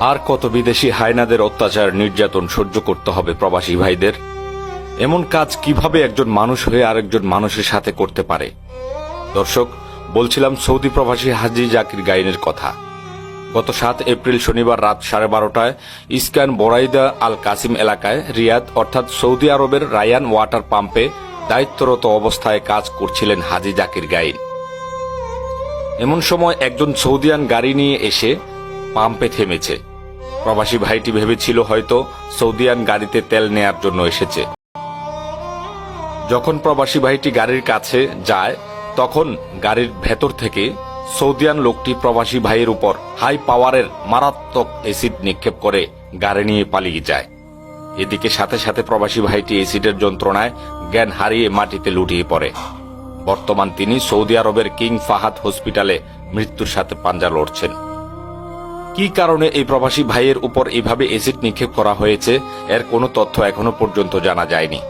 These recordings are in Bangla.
আর কত বিদেশি হায়নাদের অত্যাচার নির্যাতন সহ্য করতে হবে প্রবাসী ভাইদের? এমন কাজ কিভাবে একজন মানুষ হয়ে আরেকজন মানুষের সাথে করতে পারে? দর্শক, বলছিলাম সৌদি প্রবাসী হাজী জাকির গাইনের কথা। গত 7 এপ্রিল শনিবার রাত 12:30টায় ইস্কান বোরাইদা আল কাসিম এলাকায় রিয়াদ অর্থাৎ সৌদি আরবের রায়ান ওয়াটার পাম্পে দায়িত্বরত অবস্থায় কাজ করছিলেন হাজী জাকির গাইন। এমন সময় একজন সৌদিয়ান গাড়ি নিয়ে এসে পাম্পে থেমেছে। প্রবাসী ভাইটি ভেবেছিল হয়তো সৌদিয়ান গাড়িতে তেল নেয়ার জন্য এসেছে। যখন প্রবাসী ভাইটি গাড়ির কাছে যায় তখন গাড়ির ভেতর থেকে সৌদিয়ান লোকটি প্রবাসী ভাইয়ের উপর হাই পাওয়ারের মারাত্মক এসিড নিক্ষেপ করে গাড়ি নিয়ে পালিয়ে যায়। এদিকে সাথে সাথে প্রবাসী ভাইটি এসিডের যন্ত্রণায় জ্ঞান হারিয়ে মাটিতে লুটিয়ে পড়ে। বর্তমান তিনি সৌদি আরবের কিং ফাহাদ হসপিটালে মৃত্যুর সাথে পাঞ্জা লড়ছেন। কি কারণে এই প্রবাসী ভাইয়ের উপর এভাবে এসিড নিক্ষেপ করা হয়েছে এর কোনো তথ্য এখনো পর্যন্ত জানা যায়নি।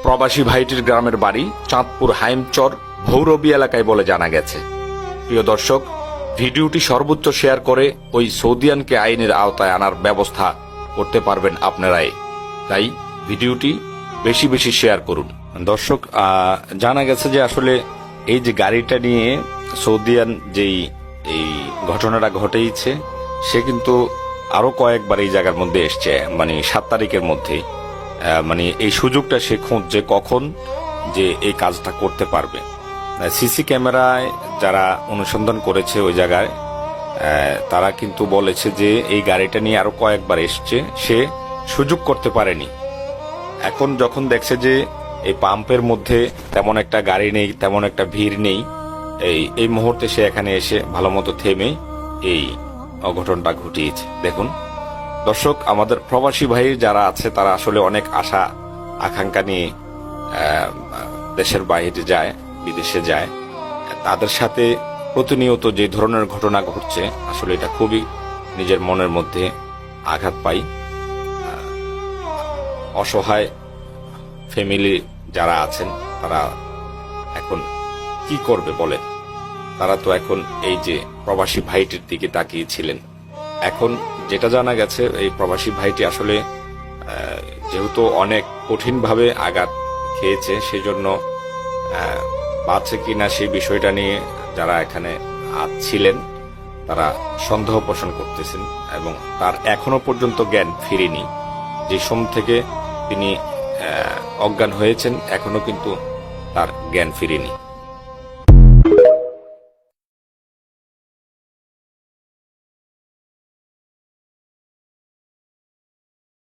প্রবাসী ভাইটির গ্রামের বাড়ি চাঁদপুর হাইমচর ভৌরবী এলাকায় বলে জানা গেছে। প্রিয় দর্শক, ভিডিওটি সর্বোচ্চ শেয়ার করে ওই সৌদিয়ানকে আইনের আওতায় আনার ব্যবস্থা করতে পারবেন আপনারাই, তাই ভিডিওটি বেশি বেশি শেয়ার করুন। দর্শক, জানা গেছে যে আসলে এই যে গাড়িটা নিয়ে সৌদিয়ান যেই এই ঘটনাটা ঘটেছে সে কিন্তু আরো কয়েকবার এই জায়গার মধ্যে এসছে, মানে 7 তারিখের মধ্যে, মানে এই সুযোগটা সে খুঁজছে কখন যে এই কাজটা করতে পারবে। সিসি ক্যামেরায় যারা অনুসন্ধান করেছে ওই জায়গায় তারা কিন্তু বলেছে যে এই গাড়িটা নিয়ে আরো কয়েকবার এসছে, সে সুযোগ করতে পারেনি। এখন যখন দেখছে যে এই পাম্পের মধ্যে তেমন একটা গাড়ি নেই, তেমন একটা ভিড় নেই, এই মুহূর্তে সে এখানে এসে ভালো মতো থেমে এই অঘটনটা ঘটিয়েছে। দেখুন দর্শক, আমাদের প্রবাসী ভাই যারা আছে তারা আসলে অনেক আশা আকাঙ্ক্ষা নিয়ে দেশের বাইরে যায়, বিদেশে যায়। তাদের সাথে প্রতিনিয়ত যে ধরনের ঘটনা ঘটছে আসলে এটা খুবই নিজের মনের মধ্যে আঘাত পাই। অসহায় ফ্যামিলি যারা আছেন তারা এখন কি করবে বলেন? তারা তো এখন এই যে প্রবাসী ভাইটির দিকে তাকিয়েছিলেন। এখন যেটা জানা গেছে এই প্রবাসী ভাইটি আসলে যেহেতু অনেক কঠিনভাবে আঘাত খেয়েছে সেজন্য বাঁচে কিনা সেই বিষয়টা নিয়ে যারা এখানে ছিলেন তারা সন্দেহ পোষণ করতেছেন এবং তার এখনো পর্যন্ত জ্ঞান ফিরেনি। যে সময় থেকে তিনি অজ্ঞান হয়েছেন এখনো কিন্তু তার জ্ঞান ফিরেনি।